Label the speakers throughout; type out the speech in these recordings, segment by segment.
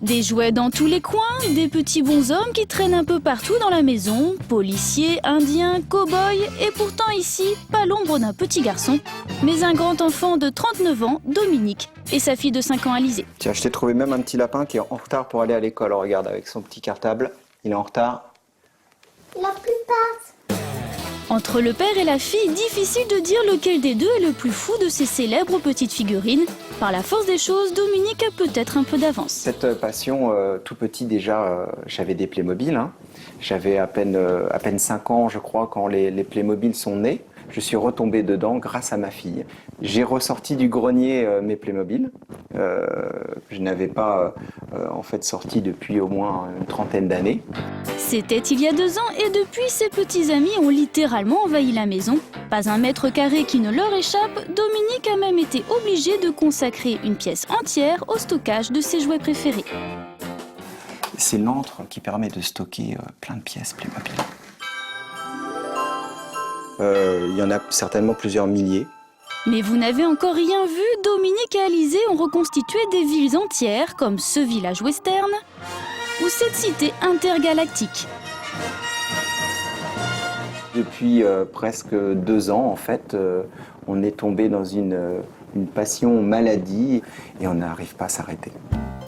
Speaker 1: Des jouets dans tous les coins, des petits bonshommes qui traînent un peu partout dans la maison, policiers, indiens, cow-boys, et pourtant ici, pas l'ombre d'un petit garçon, mais un grand enfant de 39 ans, Dominique, et sa fille de 5 ans, Alizée.
Speaker 2: Tiens, je t'ai trouvé même un petit lapin qui est en retard pour aller à l'école. Regarde, avec son petit cartable, il est en retard.
Speaker 3: La plupart.
Speaker 1: Entre le père et la fille, difficile de dire lequel des deux est le plus fou de ces célèbres petites figurines. Par la force des choses, Dominique a peut-être un peu d'avance.
Speaker 2: Cette passion, tout petit déjà, j'avais des Playmobil. Hein. J'avais à peine 5 ans, je crois, quand les Playmobil sont nés. Je suis retombé dedans grâce à ma fille. J'ai ressorti du grenier mes Playmobil. Je n'avais pas en fait sorti depuis au moins une trentaine d'années.
Speaker 1: C'était il y a 2 ans et depuis, ses petits amis ont littéralement envahi la maison. Pas un mètre carré qui ne leur échappe, Dominique a même été obligé de consacrer une pièce entière au stockage de ses jouets préférés.
Speaker 2: C'est l'antre qui permet de stocker plein de pièces Playmobil. Il y en a certainement plusieurs milliers.
Speaker 1: Mais vous n'avez encore rien vu, Dominique et Alizée ont reconstitué des villes entières comme ce village western ou cette cité intergalactique.
Speaker 2: Depuis presque 2 ans, en fait, on est tombé dans une passion maladie et on n'arrive pas à s'arrêter.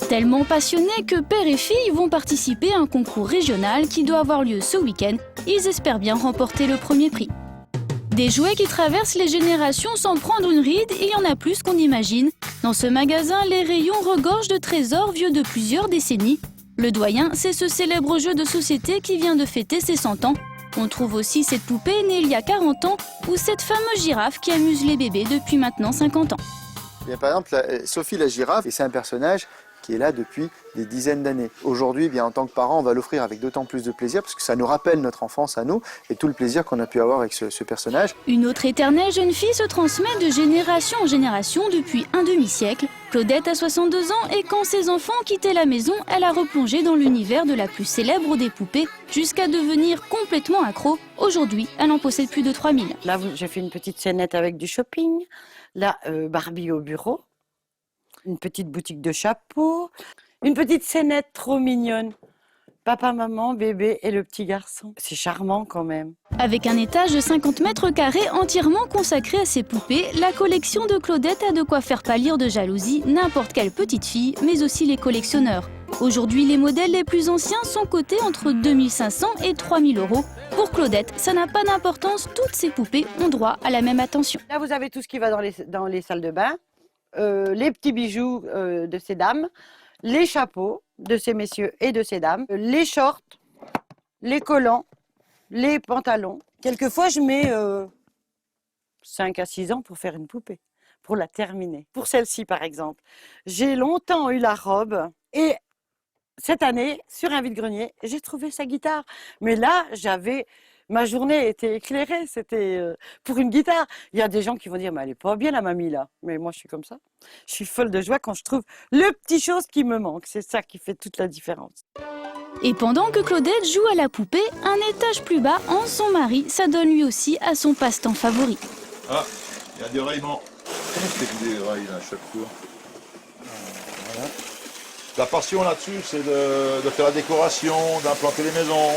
Speaker 1: Tellement passionnés que père et fille vont participer à un concours régional qui doit avoir lieu ce week-end. Ils espèrent bien remporter le premier prix. Des jouets qui traversent les générations sans prendre une ride, il y en a plus qu'on imagine. Dans ce magasin, les rayons regorgent de trésors vieux de plusieurs décennies. Le doyen, c'est ce célèbre jeu de société qui vient de fêter ses 100 ans. On trouve aussi cette poupée née il y a 40 ans ou cette fameuse girafe qui amuse les bébés depuis maintenant 50 ans.
Speaker 4: Bien, par exemple, Sophie la girafe, et c'est un personnage qui est là depuis des dizaines d'années. Aujourd'hui, bien en tant que parents, on va l'offrir avec d'autant plus de plaisir parce que ça nous rappelle notre enfance à nous et tout le plaisir qu'on a pu avoir avec ce personnage.
Speaker 1: Une autre éternelle jeune fille se transmet de génération en génération depuis un demi-siècle. Claudette a 62 ans et quand ses enfants quittaient la maison, elle a replongé dans l'univers de la plus célèbre des poupées jusqu'à devenir complètement accro. Aujourd'hui, elle en possède plus de 3000.
Speaker 5: Là, j'ai fait une petite scénette avec du shopping. Là, Barbie au bureau. Une petite boutique de chapeaux, une petite scénette trop mignonne. Papa, maman, bébé et le petit garçon. C'est charmant quand même.
Speaker 1: Avec un étage de 50 mètres carrés entièrement consacré à ses poupées, la collection de Claudette a de quoi faire pâlir de jalousie n'importe quelle petite fille, mais aussi les collectionneurs. Aujourd'hui, les modèles les plus anciens sont cotés entre 2500 et 3000 euros. Pour Claudette, ça n'a pas d'importance, toutes ces poupées ont droit à la même attention.
Speaker 5: Là, vous avez tout ce qui va dans les salles de bain. Les petits bijoux de ces dames, les chapeaux de ces messieurs et de ces dames, les shorts, les collants, les pantalons. Quelquefois, je mets 5 à 6 ans pour faire une poupée, pour la terminer. Pour celle-ci, par exemple, j'ai longtemps eu la robe et cette année, sur un vide-grenier, j'ai trouvé sa guitare. Mais là, ma journée était éclairée, c'était pour une guitare. Il y a des gens qui vont dire, mais elle est pas bien la mamie là. Mais moi je suis comme ça. Je suis folle de joie quand je trouve le petit chose qui me manque. C'est ça qui fait toute la différence.
Speaker 1: Et pendant que Claudette joue à la poupée, un étage plus bas, son mari s'adonne lui aussi à son passe-temps favori.
Speaker 6: Ah, il y a des raillements. Comment c'est des rails là, à chaque fois? Voilà. La passion là-dessus, c'est de faire la décoration, d'implanter les maisons,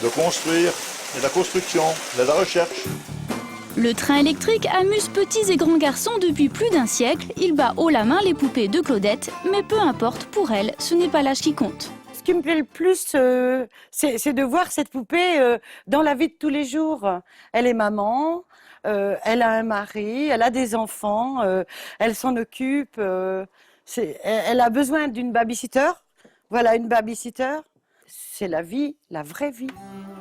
Speaker 6: de construire, de la construction, de la recherche.
Speaker 1: Le train électrique amuse petits et grands garçons depuis plus d'1 siècle. Il bat haut la main les poupées de Claudette, mais peu importe, pour elle, ce n'est pas l'âge qui compte.
Speaker 5: Ce qui me plaît le plus, c'est de voir cette poupée dans la vie de tous les jours. Elle est maman, elle a un mari, elle a des enfants, elle s'en occupe. Elle a besoin d'une babysitter. Voilà, une babysitter. C'est la vie, la vraie vie.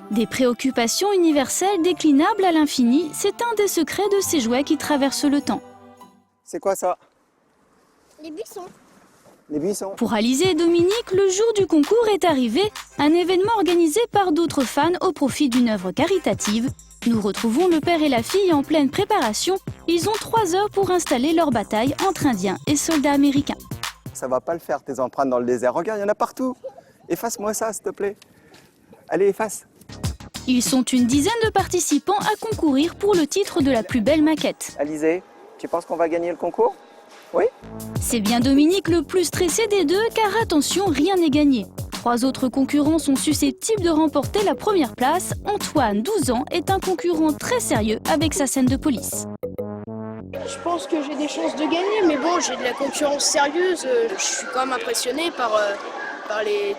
Speaker 1: Des préoccupations universelles déclinables à l'infini, c'est un des secrets de ces jouets qui traversent le temps.
Speaker 2: C'est quoi ça?
Speaker 3: Les buissons.
Speaker 2: Les buissons.
Speaker 1: Pour Alizée et Dominique, le jour du concours est arrivé, un événement organisé par d'autres fans au profit d'une œuvre caritative. Nous retrouvons le père et la fille en pleine préparation. Ils ont 3 heures pour installer leur bataille entre Indiens et soldats américains.
Speaker 2: Ça va pas le faire tes empreintes dans le désert. Regarde, il y en a partout. Efface-moi ça, s'il te plaît. Allez, efface.
Speaker 1: Ils sont une dizaine de participants à concourir pour le titre de la plus belle maquette.
Speaker 2: Alizée, tu penses qu'on va gagner le concours? Oui.
Speaker 1: C'est bien Dominique le plus stressé des deux, car attention, rien n'est gagné. 3 autres concurrents sont susceptibles de remporter la première place. Antoine, 12 ans, est un concurrent très sérieux avec sa scène de police.
Speaker 7: Je pense que j'ai des chances de gagner, mais bon, j'ai de la concurrence sérieuse. Je suis quand même impressionné par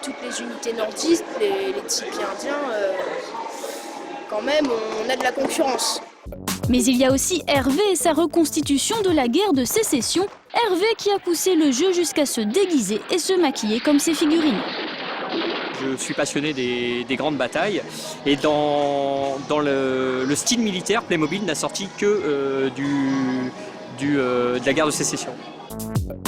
Speaker 7: toutes les unités nordistes, les types indiens. Quand même, on a de la concurrence.
Speaker 1: Mais il y a aussi Hervé et sa reconstitution de la guerre de sécession. Hervé qui a poussé le jeu jusqu'à se déguiser et se maquiller comme ses figurines.
Speaker 8: Je suis passionné des grandes batailles et dans le style militaire, Playmobil n'a sorti que de la guerre de sécession.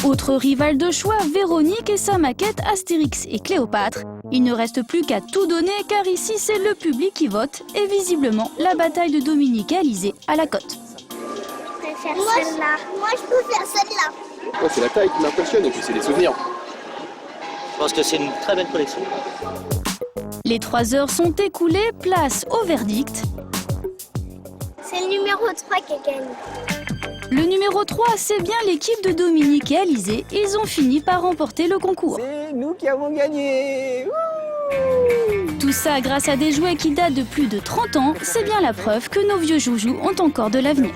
Speaker 1: Autre rival de choix, Véronique et sa maquette Astérix et Cléopâtre. Il ne reste plus qu'à tout donner car ici c'est le public qui vote et visiblement la bataille de Dominique et Alizé à la cote.
Speaker 3: Je préfère celle-là. Moi, je peux faire celle-là.
Speaker 9: Moi, c'est la taille qui m'impressionne et puis c'est les souvenirs.
Speaker 10: Je pense que c'est une très belle collection.
Speaker 1: Les 3 heures sont écoulées, place au verdict.
Speaker 3: C'est le numéro 3 qui gagne.
Speaker 1: Le numéro 3, c'est bien l'équipe de Dominique et Alizé. Ils ont fini par remporter le concours.
Speaker 2: C'est nous qui avons gagné.
Speaker 1: Tout ça grâce à des jouets qui datent de plus de 30 ans. C'est bien la preuve que nos vieux joujoux ont encore de l'avenir.